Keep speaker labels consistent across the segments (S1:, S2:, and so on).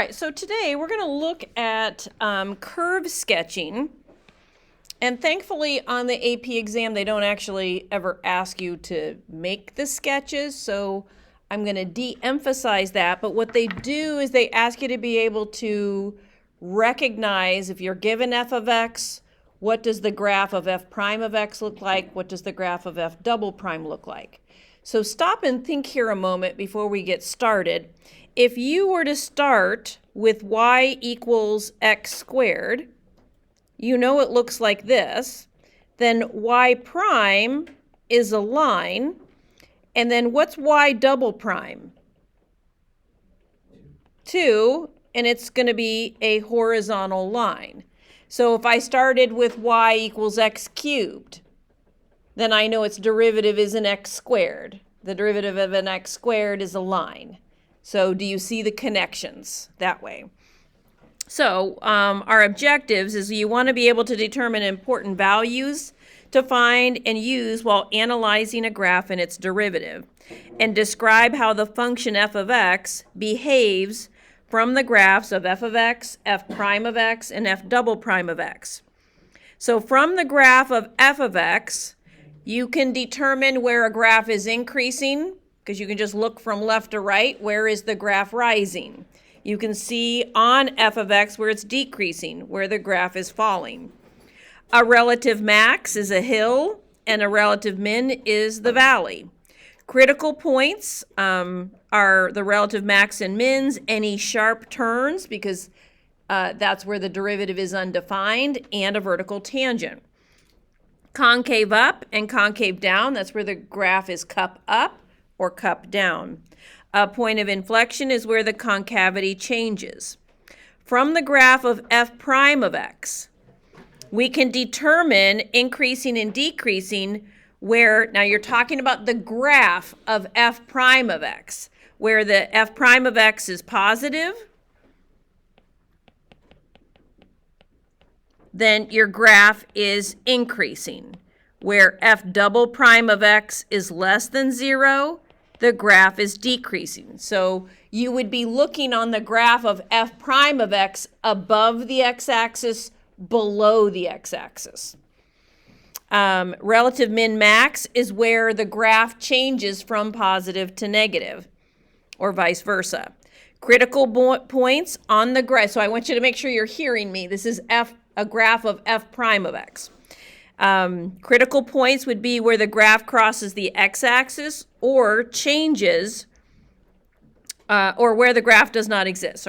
S1: right, so today we're going to look at curve sketching. And thankfully on the AP exam, they don't actually ever ask you to make the sketches. So I'm going to de-emphasize that. But what they do is they ask you to be able to recognize if you're given f of x, what does the graph of f prime of x look like? What does the graph of f double prime look like? So stop and think here a moment before we get started. If you were to start with y equals x squared, you know it looks like this, then y prime is a line, and then what's y double prime? 2, and it's going to be a horizontal line. So if I started with y equals x cubed, then I know its derivative is an x squared. The derivative of an x squared is a line. So do you see the connections that way? So our objectives is you want to be able to determine important values to find and use while analyzing a graph and its derivative, and describe how the function f of x behaves from the graphs of f of x, f prime of x, and f double prime of x. So from the graph of f of x, you can determine where a graph is increasing, because you can just look from left to right. Where is the graph rising? You can see on f of x where it's decreasing, where the graph is falling. A relative max is a hill, and a relative min is the valley. Critical points are the relative max and mins, any sharp turns, because that's where the derivative is undefined, and a vertical tangent. Concave up and concave down, that's where the graph is cup up or cup down. A point of inflection is where the concavity changes. From the graph of f prime of x, we can determine increasing and decreasing where, now you're talking about the graph of f prime of x, where the f prime of x is positive, then your graph is increasing. Where f double prime of x is less than 0, the graph is decreasing. So you would be looking on the graph of f prime of x above the x-axis, below the x-axis. Relative min-max is where the graph changes from positive to negative, or vice versa. Critical points on the graph. So I want you to make sure you're hearing me. This is a graph of f prime of x. Critical points would be where the graph crosses the x-axis or changes, or where the graph does not exist,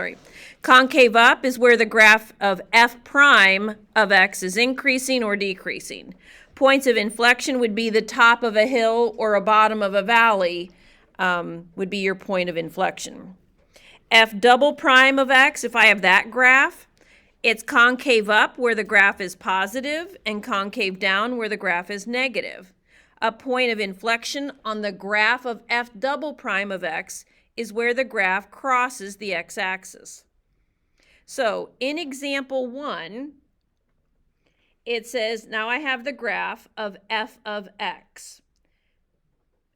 S1: Concave up is where the graph of f prime of x is increasing or decreasing. Points of inflection would be the top of a hill or a bottom of a valley, would be your point of inflection. F double prime of x, if I have that graph, it's concave up where the graph is positive and concave down where the graph is negative. A point of inflection on the graph of f double prime of x is where the graph crosses the x-axis. So in example 1, it says, now I have the graph of f of x,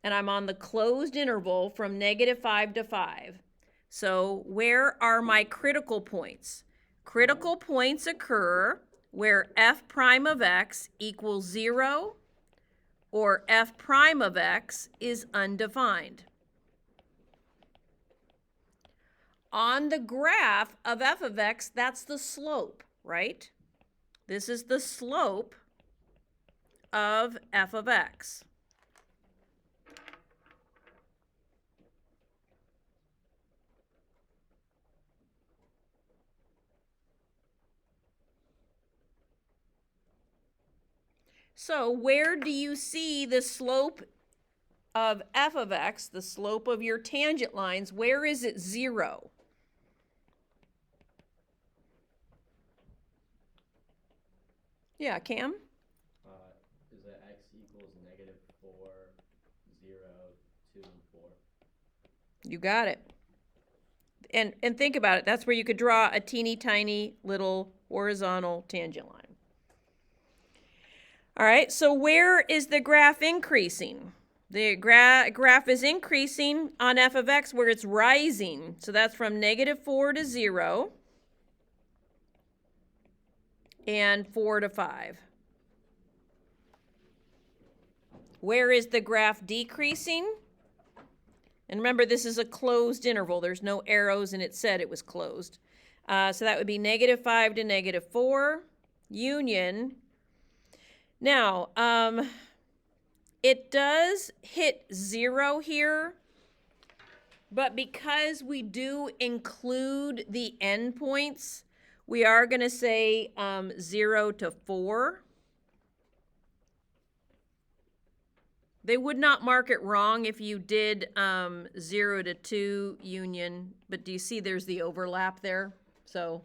S1: and I'm on the closed interval from -5 to 5. So where are my critical points? Critical points occur where f prime of x equals 0 or f prime of x is undefined. On the graph of f of x, that's the slope, right? This is the slope of f of x. So where do you see the slope of f of x, the slope of your tangent lines? Where is it 0? Yeah, Cam?
S2: Is it x equals -4, 0, 2, and 4?
S1: You got it. And think about it. That's where you could draw a teeny tiny little horizontal tangent line. All right, so where is the graph increasing? The graph is increasing on f of x where it's rising. So that's from -4 to 0 and 4 to 5. Where is the graph decreasing? And remember, this is a closed interval. There's no arrows, and it said it was closed. So that would be -5 to -4, union. Now, it does hit 0 here, but because we do include the endpoints, we are going to say 0 to 4. They would not mark it wrong if you did 0 to 2 union, but do you see there's the overlap there? So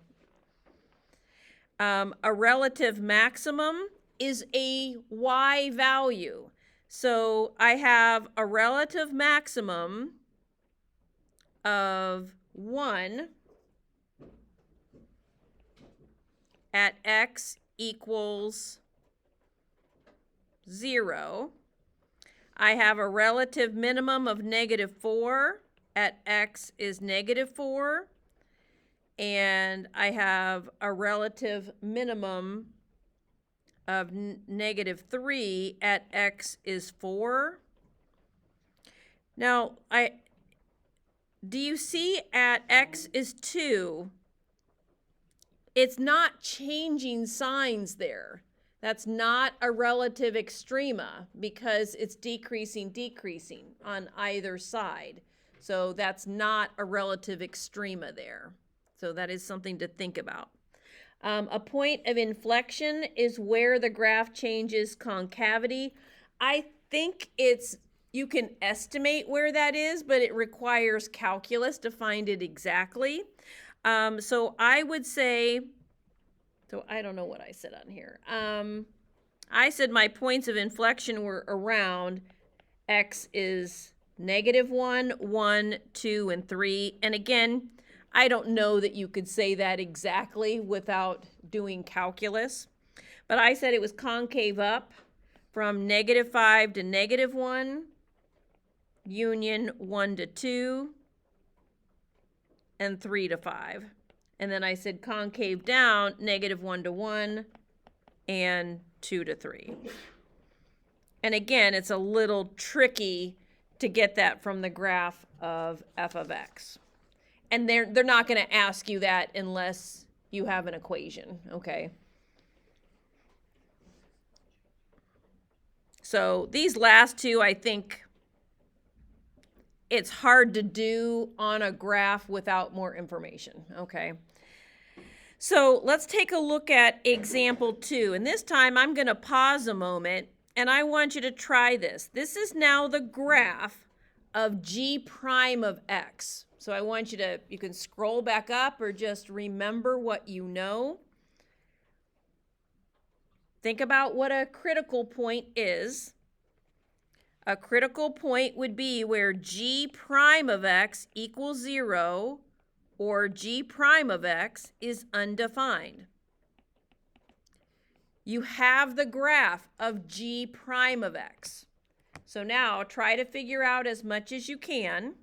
S1: a relative maximum is a y value. So I have a relative maximum of 1 at x equals 0. I have a relative minimum of -4 at x is -4. And I have a relative minimum of -3 at x is 4. Now, do you see at x is 2, it's not changing signs there. That's not a relative extrema because it's decreasing on either side. So that's not a relative extrema there. So that is something to think about. A point of inflection is where the graph changes concavity. I think you can estimate where that is, but it requires calculus to find it exactly. So I would say, so I don't know what I said on here. I said my points of inflection were around x is -1, 1, 2, and 3. And again, I don't know that you could say that exactly without doing calculus. But I said it was concave up from -5 to -1, union 1 to 2, and 3 to 5. And then I said concave down, -1 to 1, and 2 to 3. And again, it's a little tricky to get that from the graph of f of x. And they're not going to ask you that unless you have an equation, okay? So these last two, I think it's hard to do on a graph without more information, okay? So let's take a look at example 2. And this time I'm going to pause a moment and I want you to try this. This is now the graph of g prime of x. So I want you can scroll back up or just remember what you know. Think about what a critical point is. A critical point would be where g prime of x equals 0 or g prime of x is undefined. You have the graph of g prime of x. So now try to figure out as much as you can.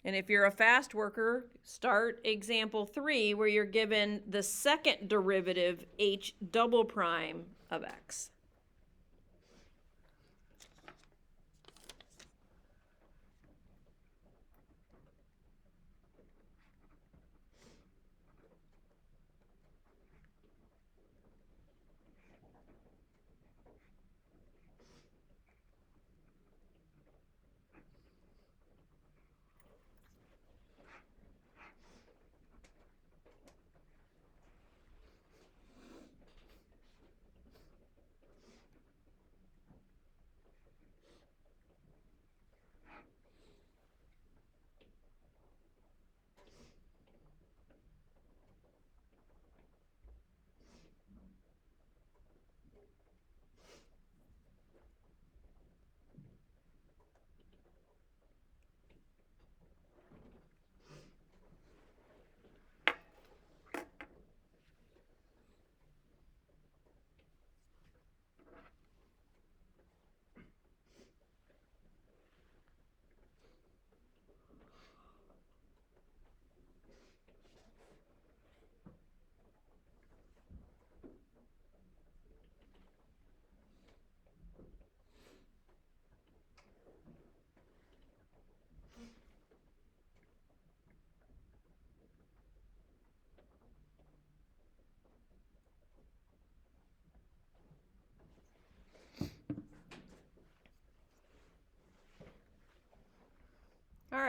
S1: And if you're a fast worker, start example 3 where you're given the second derivative h double prime of x.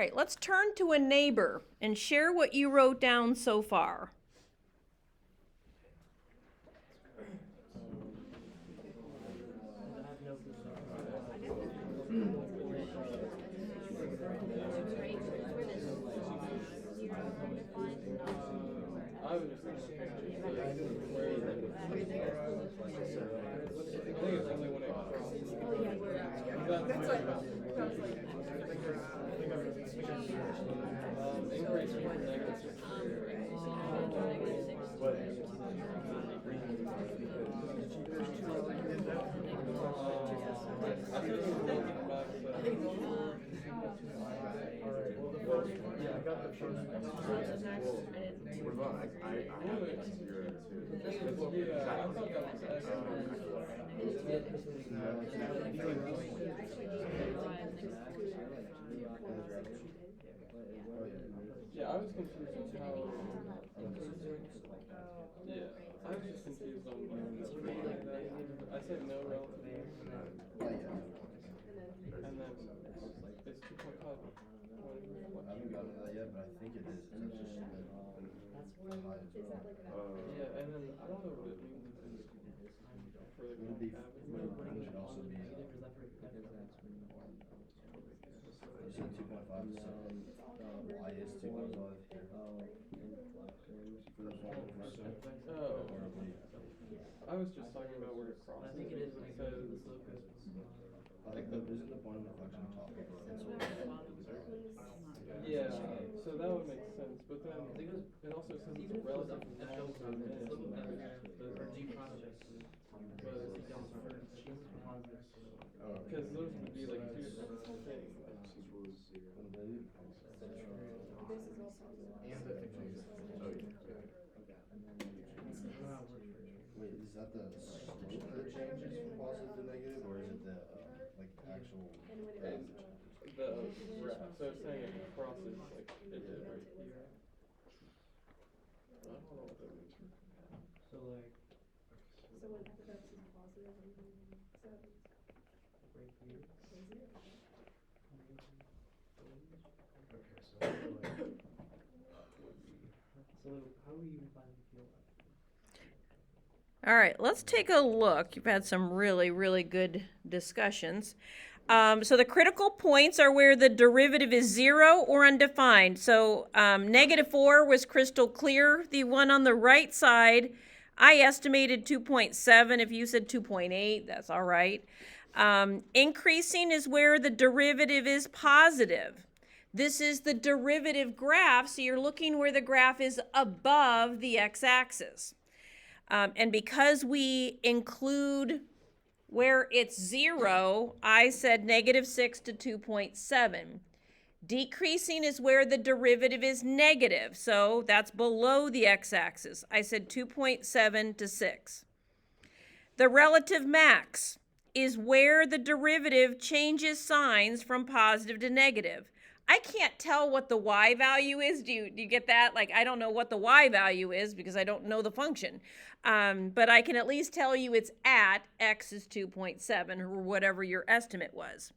S1: right, let's turn to a neighbor and share what you wrote down so far.
S2: I was just thinking where I think it's only when it increase from negative 6 Yeah, I was confused on how. Yeah, I was just confused on I said no relative. And then it's 2.5.
S3: I haven't gotten to that yet, but I think it is. It's just
S2: Yeah, and then I don't know what it means for the
S3: would be should also be. You said 2.5 is y is 2.5 here. For the one percent.
S2: Oh. I was just talking about where it crosses.
S4: I think it is when it goes to the slope.
S3: I think isn't the point of inflection top of the
S2: Yeah, so that would make sense, but then it also says it's a relative long to the minute. Because those would be like two different things.
S3: Wait, is that the slope that changes from positive to negative, or is it the like actual graph that changes?
S2: The graph, so it's saying it crosses like it did right here. I don't know what that means.
S4: So like.
S5: So when x is positive and so
S4: Right here. So how do we even find the kilowatt?
S1: All right, let's take a look. You've had some really, really good discussions. So the critical points are where the derivative is 0 or undefined. So -4 was crystal clear. The one on the right side, I estimated 2.7. If you said 2.8, that's all right. Increasing is where the derivative is positive. This is the derivative graph, so you're looking where the graph is above the x-axis. And because we include where it's 0, I said -6 to 2.7. Decreasing is where the derivative is negative, so that's below the x-axis. I said 2.7 to 6. The relative max is where the derivative changes signs from positive to negative. I can't tell what the y value is. Do you get that? Like, I don't know what the y value is because I don't know the function. But I can at least tell you it's at x is 2.7 or whatever your estimate was.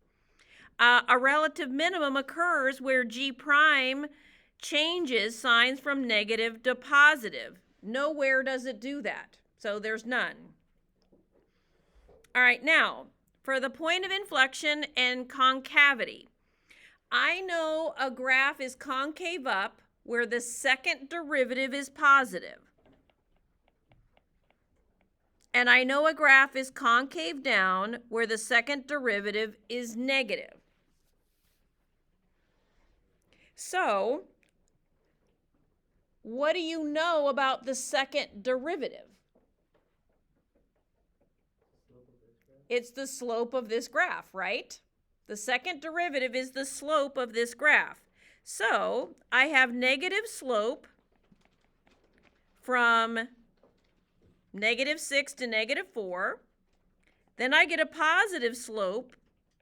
S1: A relative minimum occurs where g prime changes signs from negative to positive. Nowhere does it do that, so there's none. All right, now, for the point of inflection and concavity. I know a graph is concave up where the second derivative is positive. And I know a graph is concave down where the second derivative is negative. So, what do you know about the second derivative? It's the slope of this graph, right? The second derivative is the slope of this graph. So I have negative slope from -6 to -4. Then I get a positive slope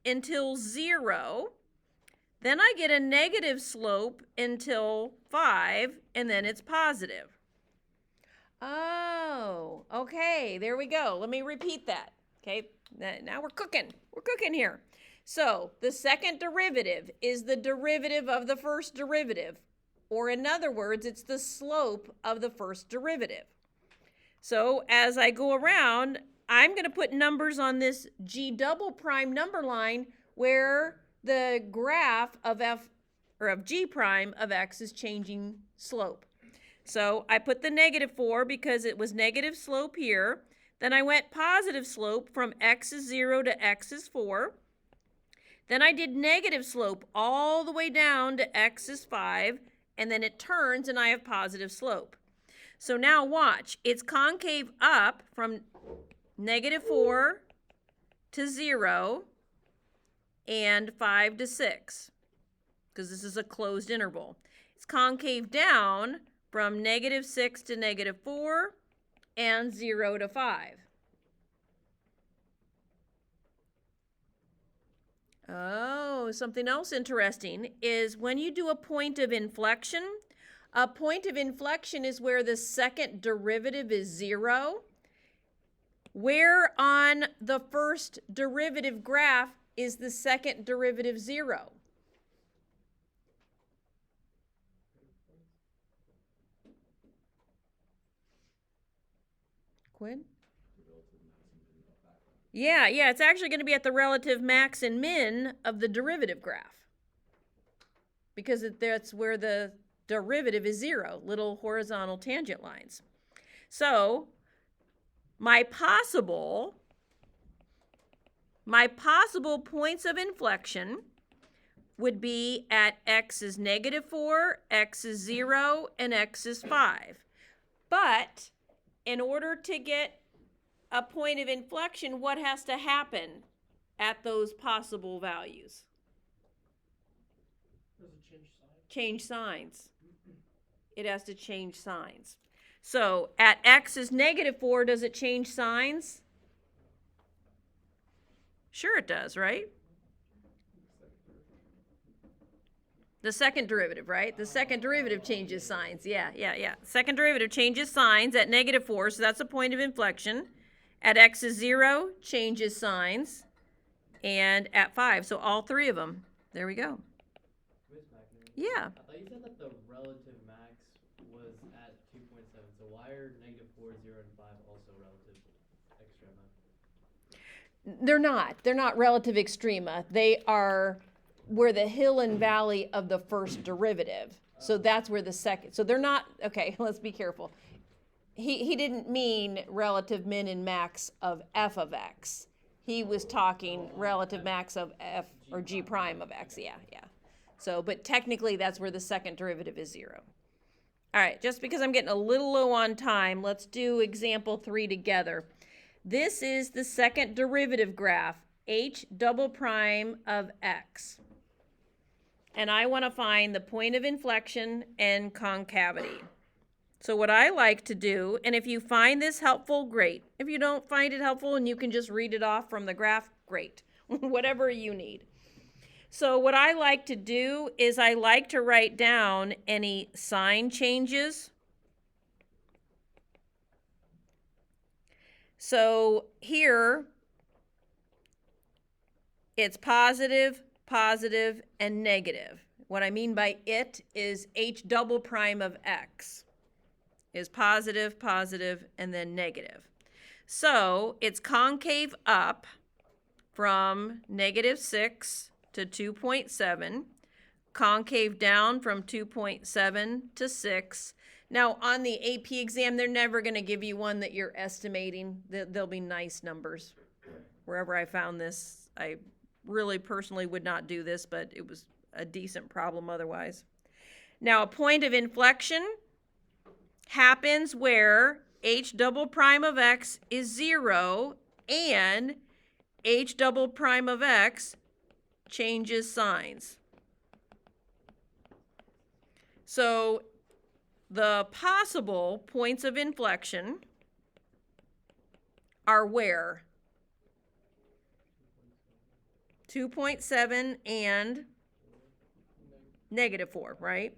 S1: until 0. Then I get a negative slope until 5, and then it's positive. Oh, okay, there we go. Let me repeat that. Okay, now we're cooking. We're cooking here. So the second derivative is the derivative of the first derivative, or in other words, it's the slope of the first derivative. So as I go around, I'm going to put numbers on this G double prime number line where the graph of f or of G prime of x is changing slope. So I put the -4 because it was negative slope here. Then I went positive slope from x is 0 to x is 4. Then I did negative slope all the way down to x is 5, and then it turns and I have positive slope. So now watch, it's concave up from -4 to 0 and 5 to 6, because this is a closed interval. It's concave down from -6 to -4 and 0 to 5. Oh, something else interesting is when you do a point of inflection is where the second derivative is 0. Where on the first derivative graph is the second derivative 0? Quinn? Yeah, it's actually going to be at the relative max and min of the derivative graph. Because that's where the derivative is 0, little horizontal tangent lines. So, my possible points of inflection would be at x is -4, x is 0, and x is 5. But in order to get a point of inflection, what has to happen at those possible values?
S4: Does it change sign?
S1: Change signs. It has to change signs. So at x is -4, does it change signs? Sure it does, right? The second derivative, right? The second derivative changes signs. Yeah. Second derivative changes signs at -4, so that's a point of inflection. At x is 0, changes signs. And at 5, so all three of them. There we go.
S4: Miss McNamee.
S1: Yeah.
S4: I thought you said that the relative max was at 2.7. So why are -4, 0, and 5 also relative extrema?
S1: They're not relative extrema. They are where the hill and valley of the first derivative. So that's where the second, so they're not, okay, let's be careful. He didn't mean relative min and max of f of x. He was talking relative max of f or g prime of x, yeah. So, but technically that's where the second derivative is 0. All right, just because I'm getting a little low on time, let's do example 3 together. This is the second derivative graph, h double prime of x. And I want to find the point of inflection and concavity. So what I like to do, and if you find this helpful, great. If you don't find it helpful and you can just read it off from the graph, great. Whatever you need. So what I like to do is I like to write down any sign changes. So here, it's positive, positive, and negative. What I mean by it is h double prime of x is positive, positive, and then negative. So it's concave up from -6 to 2.7, concave down from 2.7 to 6. Now, on the AP exam, they're never going to give you one that you're estimating. They'll be nice numbers. Wherever I found this, I really personally would not do this, but it was a decent problem otherwise. Now, a point of inflection happens where h double prime of x is 0 and h double prime of x changes signs. So the possible points of inflection are where? 2.7 and -4, right?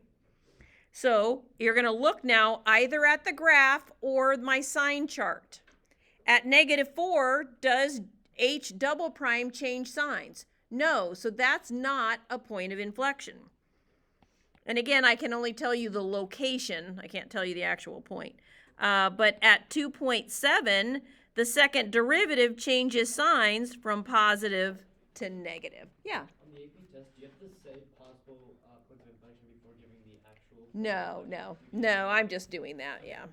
S1: So you're going to look now either at the graph or my sign chart. At -4, does h double prime change signs? No, so that's not a point of inflection. And again, I can only tell you the location. I can't tell you the actual point. But at 2.7, the second derivative changes signs from positive to negative. Yeah.
S4: On the AP test, do you have to say possible points of inflection before giving the actual?
S1: No, I'm just doing that, yeah.